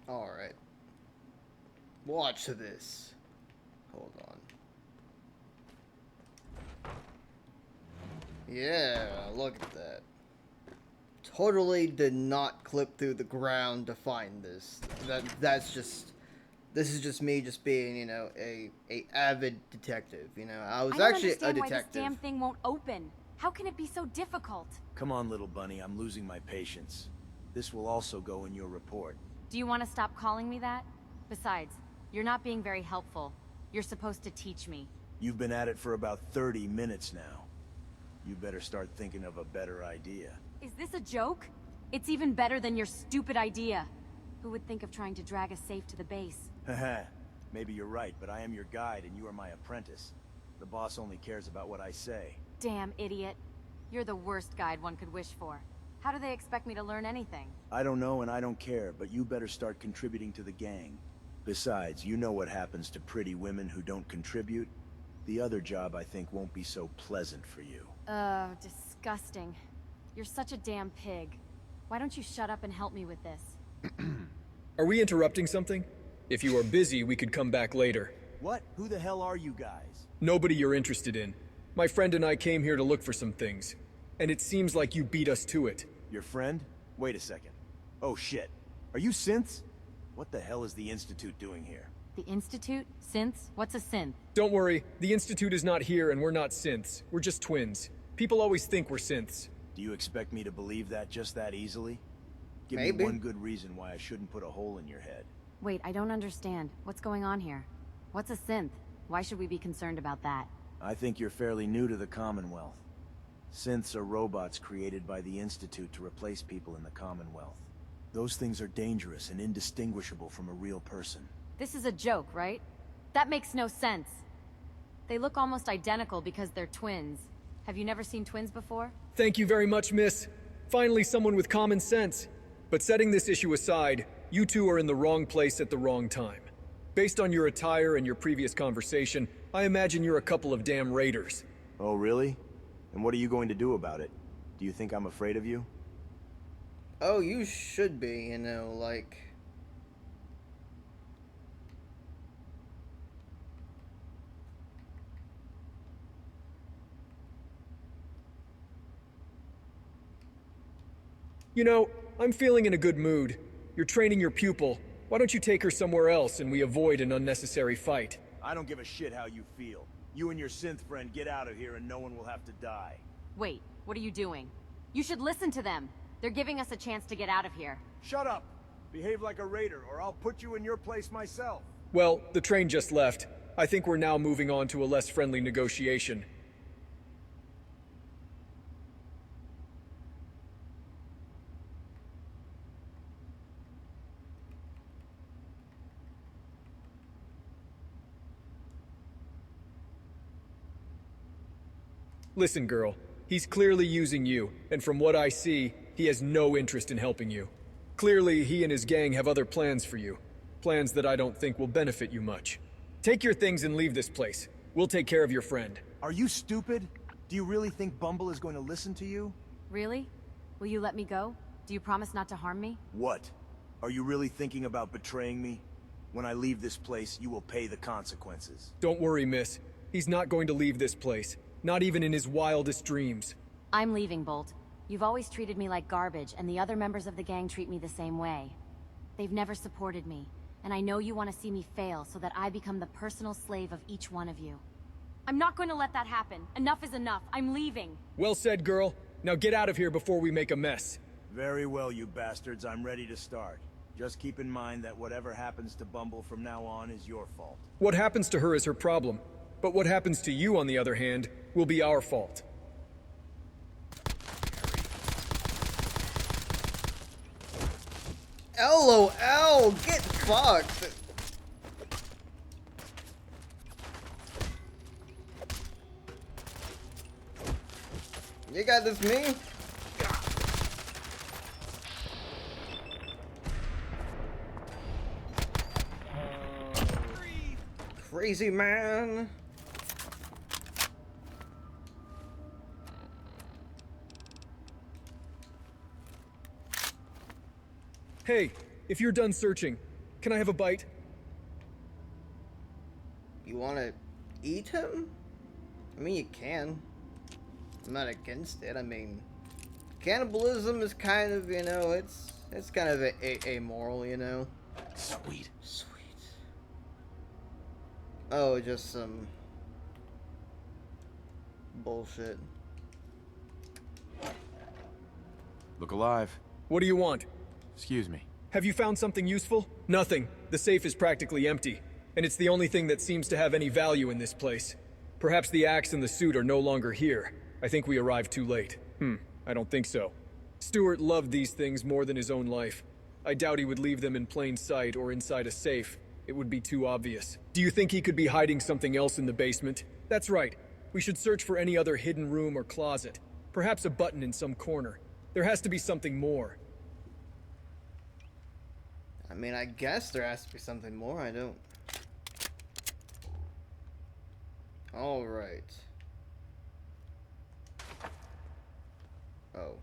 Alright. Watch this. Hold on. Yeah, look at that. Totally did not clip through the ground to find this. This is just me just being, you know, a avid detective, you know. I was actually a detective. I don't understand why this damn thing won't open. How can it be so difficult? Come on, little bunny, I'm losing my patience. This will also go in your report. Do you want to stop calling me that? Besides, you're not being very helpful. You're supposed to teach me. You've been at it for about 30 minutes now. You better start thinking of a better idea. Is this a joke? It's even better than your stupid idea. Who would think of trying to drag a safe to the base? Haha, maybe you're right, but I am your guide and you are my apprentice. The boss only cares about what I say. Damn idiot. You're the worst guide one could wish for. How do they expect me to learn anything? I don't know and I don't care, but you better start contributing to the gang. Besides, you know what happens to pretty women who don't contribute? The other job, I think, won't be so pleasant for you. Oh, disgusting. You're such a damn pig. Why don't you shut up and help me with this? Are we interrupting something? If you are busy, we could come back later. What? Who the hell are you guys? Nobody you're interested in. My friend and I came here to look for some things. And it seems like you beat us to it. Your friend? Wait a second. Oh shit. Are you synths? What the hell is the Institute doing here? The Institute? Synths? What's a synth? Don't worry, the Institute is not here and we're not synths. We're just twins. People always think we're synths. Do you expect me to believe that just that easily? Give Maybe. me one good reason why I shouldn't put a hole in your head. Wait, I don't understand. What's going on here? What's a synth? Why should we be concerned about that? I think you're fairly new to the Commonwealth. Synths are robots created by the Institute to replace people in the Commonwealth. Those things are dangerous and indistinguishable from a real person. This is a joke, right? That makes no sense. They look almost identical because they're twins. Have you never seen twins before? Thank you very much, miss. Finally, someone with common sense. But setting this issue aside, you two are in the wrong place at the wrong time. Based on your attire and your previous conversation, I imagine you're a couple of damn raiders. Oh, really? And what are you going to do about it? Do you think I'm afraid of you? Oh, you should be, you know, like... You know, I'm feeling in a good mood. You're training your pupil. Why don't you take her somewhere else and we avoid an unnecessary fight? I don't give a shit how you feel. You and your synth friend get out of here and no one will have to die. Wait, what are you doing? You should listen to them. They're giving us a chance to get out of here. Shut up! Behave like a raider or I'll put you in your place myself. Well, the train just left. I think we're now moving on to a less friendly negotiation. Listen, girl. He's clearly using you, and from what I see, he has no interest in helping you. Clearly, he and his gang have other plans for you. Plans that I don't think will benefit you much. Take your things and leave this place. We'll take care of your friend. Are you stupid? Do you really think Bumble is going to listen to you? Really? Will you let me go? Do you promise not to harm me? What? Are you really thinking about betraying me? When I leave this place, you will pay the consequences. Don't worry, miss. He's not going to leave this place. Not even in his wildest dreams. I'm leaving, Bolt. You've always treated me like garbage, and the other members of the gang treat me the same way. They've never supported me, and I know you want to see me fail so that I become the personal slave of each one of you. I'm not going to let that happen. Enough is enough. I'm leaving. Well said, girl. Now get out of here before we make a mess. Very well, you bastards. I'm ready to start. Just keep in mind that whatever happens to Bumble from now on is your fault. What happens to her is her problem. But what happens to you, on the other hand, will be our fault. LOL, get fucked! You got this, me? Crazy man. Hey, if you're done searching, Can I have a bite? You wanna eat him? I mean, you can. I'm not against it. I mean, cannibalism is kind of, you know, it's kind of amoral, you know. Sweet. Sweet. Oh, just some bullshit. Look alive. What do you want? Excuse me. Have you found something useful? Nothing. The safe is practically empty, and it's the only thing that seems to have any value in this place. Perhaps the axe and the suit are no longer here. I think we arrived too late. I don't think so. Stewart loved these things more than his own life. I doubt he would leave them in plain sight or inside a safe. It would be too obvious. Do you think he could be hiding something else in the basement? That's right. We should search for any other hidden room or closet. Perhaps a button in some corner. There has to be something more. I mean, I guess there has to be something more. I don't. All right. Oh.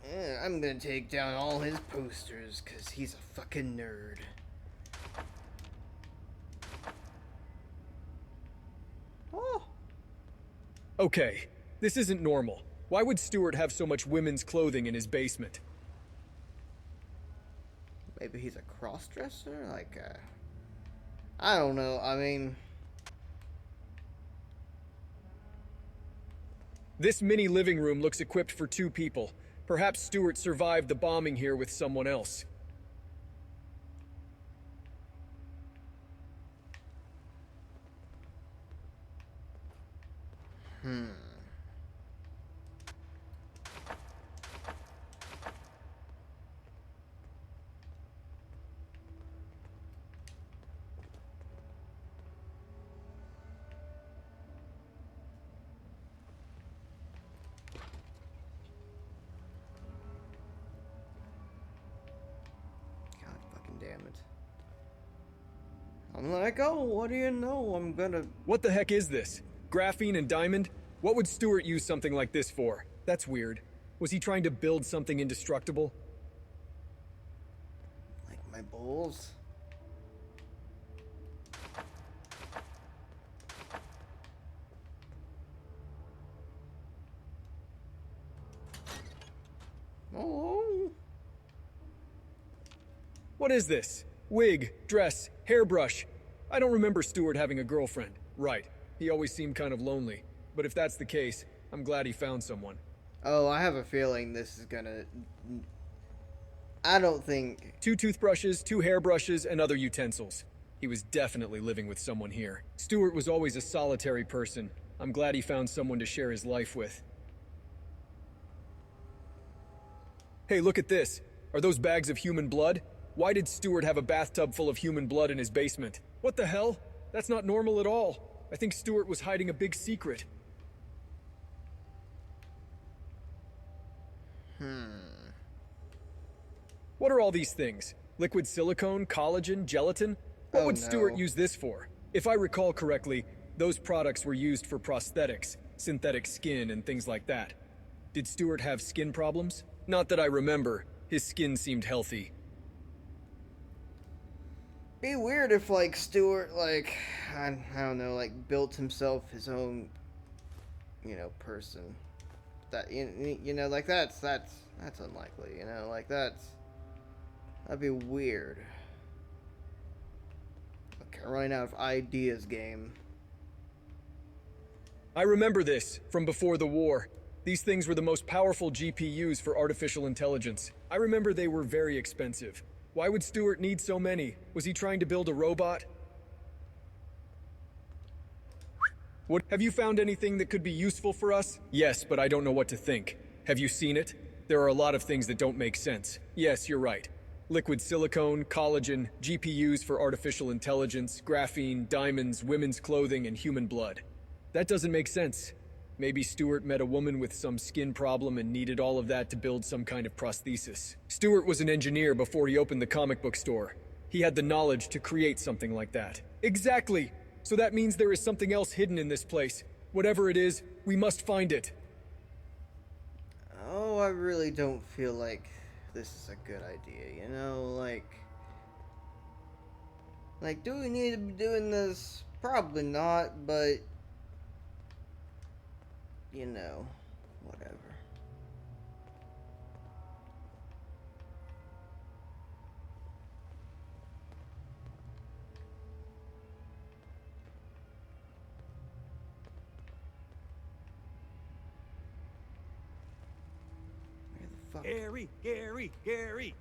Yeah, I'm gonna take down all his posters, cause he's a fucking nerd. Oh. Okay, this isn't normal. Why would Stewart have so much women's clothing in his basement? Maybe he's a cross-dresser? Like, I don't know. I mean... This mini living room looks equipped for 2 people. Perhaps Stewart survived the bombing here with someone else. God fucking damn it. I'm like, oh, what do you know? I'm gonna... What the heck is this? Graphene and diamond? What would Stewart use something like this for? That's weird. Was he trying to build something indestructible? Like my balls? Oh. What is this? Wig, dress, hairbrush. I don't remember Stewart having a girlfriend. Right. He always seemed kind of lonely. But if that's the case, I'm glad he found someone. Oh, I have a feeling this is gonna... I don't think... 2 toothbrushes, 2 hairbrushes, and other utensils. He was definitely living with someone here. Stewart was always a solitary person. I'm glad he found someone to share his life with. Hey, look at this. Are those bags of human blood? Why did Stewart have a bathtub full of human blood in his basement? What the hell? That's not normal at all. I think Stewart was hiding a big secret. What are all these things? Liquid silicone, collagen, gelatin? What would Stewart use this for? If I recall correctly, those products were used for prosthetics, synthetic skin, and things like that. Did Stewart have skin problems? Not that I remember. His skin seemed healthy. Be weird if, like, Stewart, like, I don't know, like, built himself his own, you know, person. That, you know, like, that's unlikely, you know, like, that'd be weird. Okay, running out of ideas, game. I remember this from before the war. These things were the most powerful GPUs for artificial intelligence. I remember they were very expensive. Why would Stewart need so many? Was he trying to build a robot? What? Have you found anything that could be useful for us? Yes, but I don't know what to think. Have you seen it? There are a lot of things that don't make sense. Yes, you're right. Liquid silicone, collagen, GPUs for artificial intelligence, graphene, diamonds, women's clothing, and human blood. That doesn't make sense. Maybe Stewart met a woman with some skin problem and needed all of that to build some kind of prosthesis. Stewart was an engineer before he opened the comic book store. He had the knowledge to create something like that. Exactly! So that means there is something else hidden in this place. Whatever it is, we must find it. Oh, I really don't feel like this is a good idea, you know? Like, do we need to be doing this? Probably not, but, you know, whatever. Where the fuck? Gary!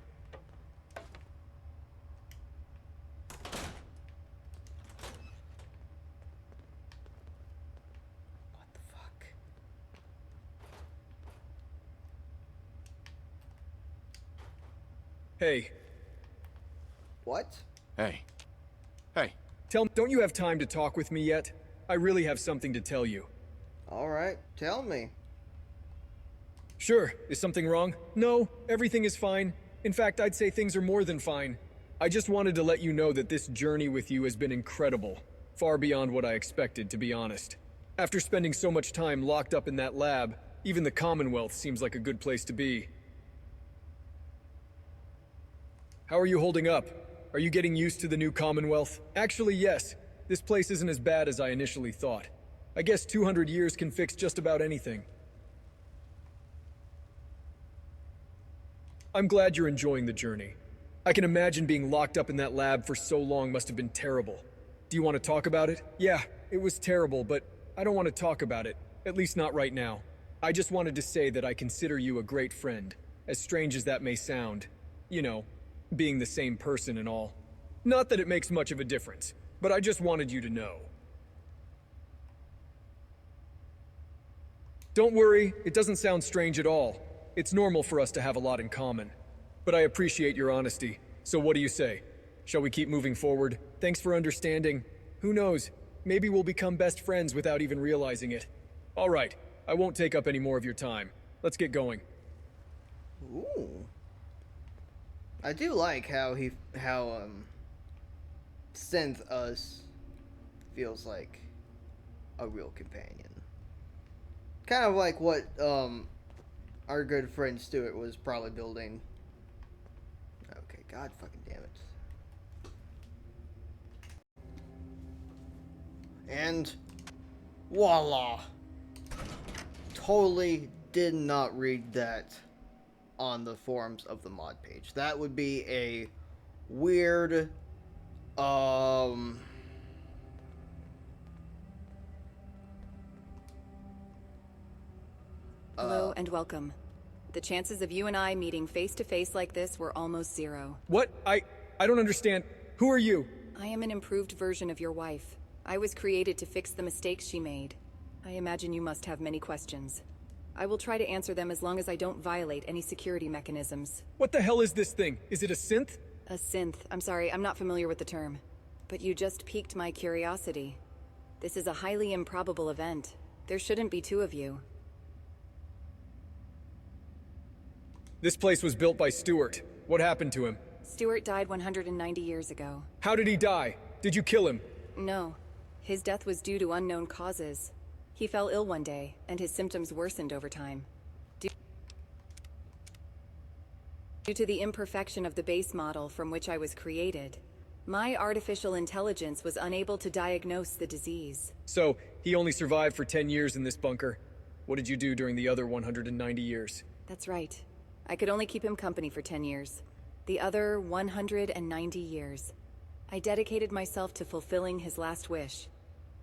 What the fuck? Hey, What? Hey. Hey. don't you have time to talk with me yet? I really have something to tell you. Alright, tell me. Sure, is something wrong? No, everything is fine. In fact, I'd say things are more than fine. I just wanted to let you know that this journey with you has been incredible. Far beyond what I expected, to be honest. After spending so much time locked up in that lab, even the Commonwealth seems like a good place to be. How are you holding up? Are you getting used to the new Commonwealth? Actually, yes. This place isn't as bad as I initially thought. I guess 200 years can fix just about anything. I'm glad you're enjoying the journey. I can imagine being locked up in that lab for so long must have been terrible. Do you want to talk about it? Yeah, it was terrible, but I don't want to talk about it. At least not right now. I just wanted to say that I consider you a great friend. As strange as that may sound. You know, being the same person and all. Not that it makes much of a difference, but I just wanted you to know. Don't worry, it doesn't sound strange at all. It's normal for us to have a lot in common. But I appreciate your honesty, so what do you say? Shall we keep moving forward? Thanks for understanding. Who knows, maybe we'll become best friends without even realizing it. All right, I won't take up any more of your time. Let's get going. Ooh. I do like how Synth Us feels like a real companion. Kind of like what our good friend Stuart was probably building. Okay, god fucking damn it. And voila. Totally did not read that on the forums of the mod page. That would be a weird Hello and welcome. The chances of you and I meeting face to face like this were almost zero. What? I don't understand. Who are you? I am an improved version of your wife. I was created to fix the mistakes she made. I imagine you must have many questions. I will try to answer them as long as I don't violate any security mechanisms. What the hell is this thing? Is it a synth? A synth. I'm sorry, I'm not familiar with the term. But you just piqued my curiosity. This is a highly improbable event. There shouldn't be two of you. This place was built by Stuart. What happened to him? Stuart died 190 years ago. How did he die? Did you kill him? No. His death was due to unknown causes. He fell ill one day, and his symptoms worsened over time. Due to the imperfection of the base model from which I was created, my artificial intelligence was unable to diagnose the disease. So, he only survived for 10 years in this bunker. What did you do during the other 190 years? That's right. I could only keep him company for 10 years. The other 190 years, I dedicated myself to fulfilling his last wish.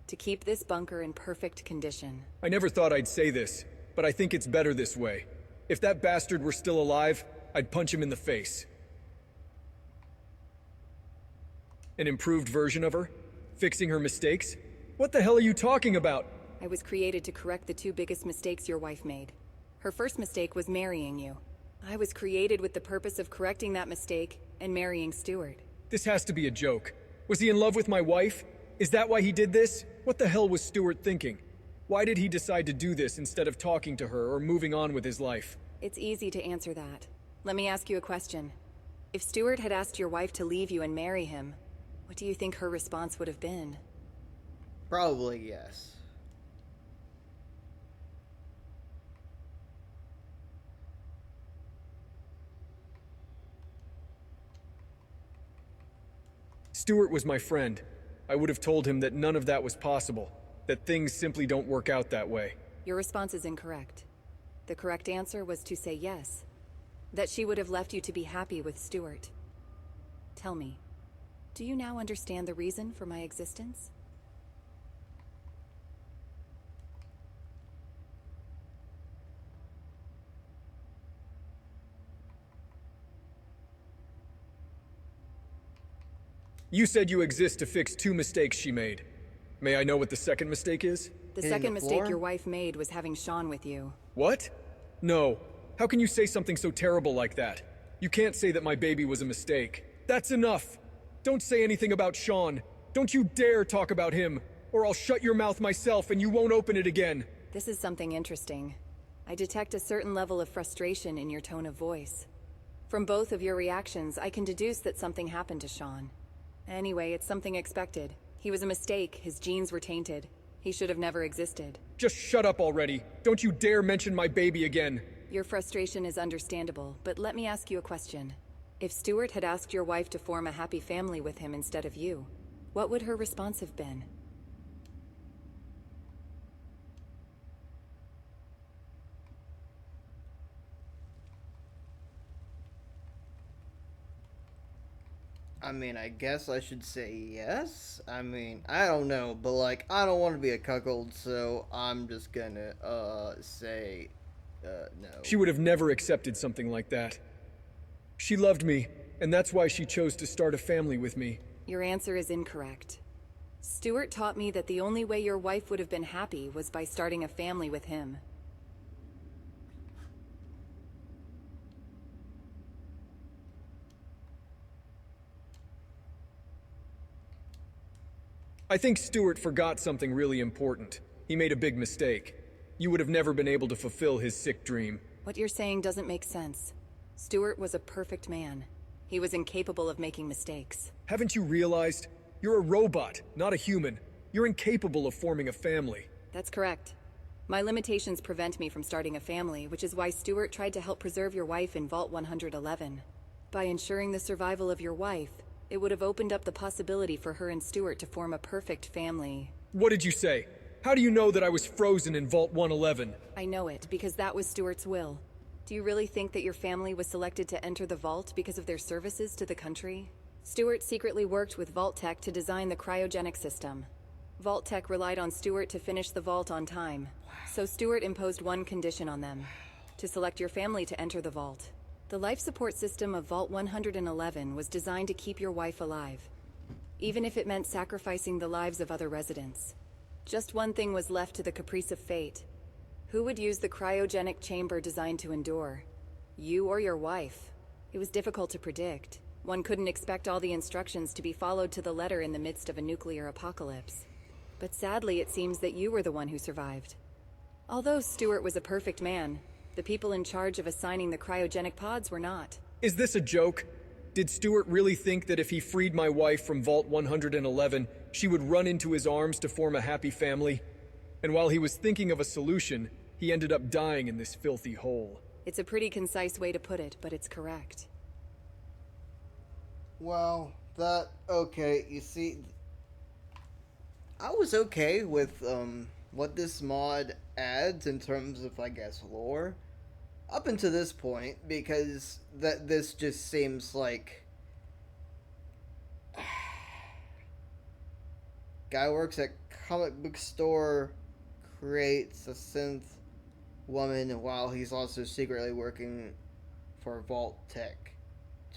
To keep this bunker in perfect condition. I never thought I'd say this, but I think it's better this way. If that bastard were still alive, I'd punch him in the face. An improved version of her? Fixing her mistakes? What the hell are you talking about? I was created to correct the two biggest mistakes your wife made. Her first mistake was marrying you. I was created with the purpose of correcting that mistake and marrying Stuart. This has to be a joke. Was he in love with my wife? Is that why he did this? What the hell was Stuart thinking? Why did he decide to do this instead of talking to her or moving on with his life? It's easy to answer that. Let me ask you a question. If Stuart had asked your wife to leave you and marry him, what do you think her response would have been? Probably yes. Stuart was my friend. I would have told him that none of that was possible, that things simply don't work out that way. Your response is incorrect. The correct answer was to say yes. That she would have left you to be happy with Stuart. Tell me, do you now understand the reason for my existence? You said you exist to fix 2 mistakes she made. May I know what the second mistake is? The Hitting second the mistake floor? your wife made was having Sean with you. What? No. How can you say something so terrible like that? You can't say that my baby was a mistake. That's enough! Don't say anything about Sean. Don't you dare talk about him, or I'll shut your mouth myself and you won't open it again. This is something interesting. I detect a certain level of frustration in your tone of voice. From both of your reactions, I can deduce that something happened to Sean. Anyway, it's something expected. He was a mistake, his genes were tainted. He should have never existed. Just shut up already. Don't you dare mention my baby again. Your frustration is understandable, but let me ask you a question. If Stuart had asked your wife to form a happy family with him instead of you, what would her response have been? I mean, I guess I should say yes. I mean, I don't know, but like, I don't want to be a cuckold, so I'm just gonna, say, no. She would have never accepted something like that. She loved me, and that's why she chose to start a family with me. Your answer is incorrect. Stuart taught me that the only way your wife would have been happy was by starting a family with him. I think Stuart forgot something really important. He made a big mistake. You would have never been able to fulfill his sick dream. What you're saying doesn't make sense. Stuart was a perfect man. He was incapable of making mistakes. Haven't you realized? You're a robot, not a human. You're incapable of forming a family. That's correct. My limitations prevent me from starting a family, which is why Stuart tried to help preserve your wife in Vault 111. By ensuring the survival of your wife, it would have opened up the possibility for her and Stuart to form a perfect family. What did you say? How do you know that I was frozen in Vault 111? I know it, because that was Stuart's will. Do you really think that your family was selected to enter the Vault because of their services to the country? Stuart secretly worked with Vault Tech to design the cryogenic system. Vault Tech relied on Stuart to finish the Vault on time. So Stuart imposed one condition on them: to select your family to enter the Vault. The life support system of Vault 111 was designed to keep your wife alive, even if it meant sacrificing the lives of other residents. Just one thing was left to the caprice of fate. Who would use the cryogenic chamber designed to endure? You or your wife? It was difficult to predict. One couldn't expect all the instructions to be followed to the letter in the midst of a nuclear apocalypse. But sadly, it seems that you were the one who survived. Although Stuart was a perfect man, the people in charge of assigning the cryogenic pods were not. Is this a joke? Did Stuart really think that if he freed my wife from Vault 111, she would run into his arms to form a happy family? And while he was thinking of a solution, he ended up dying in this filthy hole. It's a pretty concise way to put it, but it's correct. Well, okay, you see, I was okay with, what this mod adds in terms of, I guess, lore. Up until this point, because this just seems like... Guy works at comic book store, creates a synth woman while he's also secretly working for Vault Tech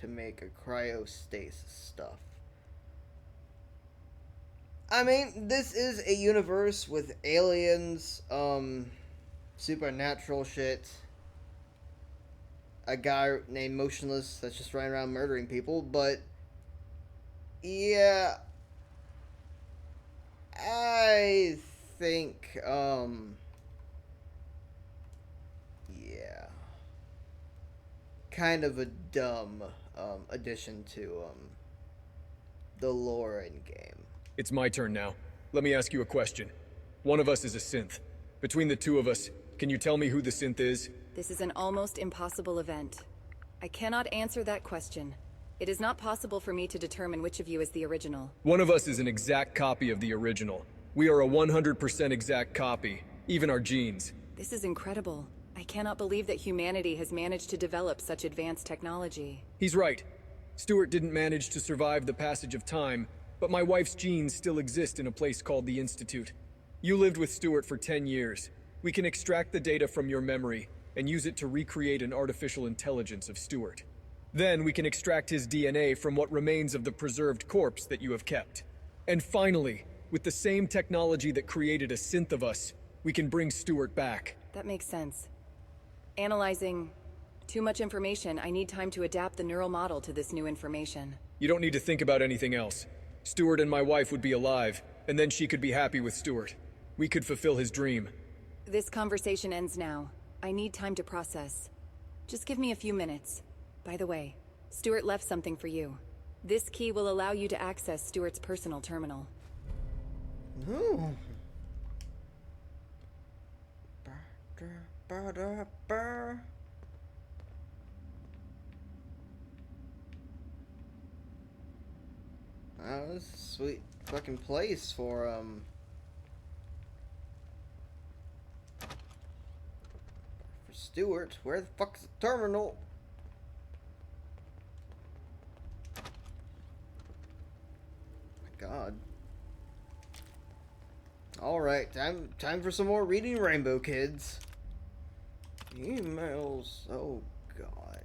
to make a cryostasis stuff. I mean, this is a universe with aliens, supernatural shit, a guy named Motionless that's just running around murdering people, but yeah, I think, yeah, kind of a dumb, addition to, the lore in game. It's my turn now. Let me ask you a question. One of us is a synth. Between the two of us, can you tell me who the synth is? This is an almost impossible event. I cannot answer that question. It is not possible for me to determine which of you is the original. One of us is an exact copy of the original. We are a 100% exact copy, even our genes. This is incredible. I cannot believe that humanity has managed to develop such advanced technology. He's right. Stuart didn't manage to survive the passage of time, but my wife's genes still exist in a place called the Institute. You lived with Stuart for 10 years. We can extract the data from your memory and use it to recreate an artificial intelligence of Stuart. Then we can extract his DNA from what remains of the preserved corpse that you have kept. And finally, with the same technology that created a synth of us, we can bring Stuart back. That makes sense. Analyzing too much information, I need time to adapt the neural model to this new information. You don't need to think about anything else. Stuart and my wife would be alive, and then she could be happy with Stuart. We could fulfill his dream. This conversation ends now. I need time to process. Just give me a few minutes. By the way, Stuart left something for you. This key will allow you to access Stuart's personal terminal. Ooh. Oh, this is a sweet fucking place for Stuart. Where the fuck's the terminal? My God. All right, time for some more reading Rainbow Kids. Emails. Oh God.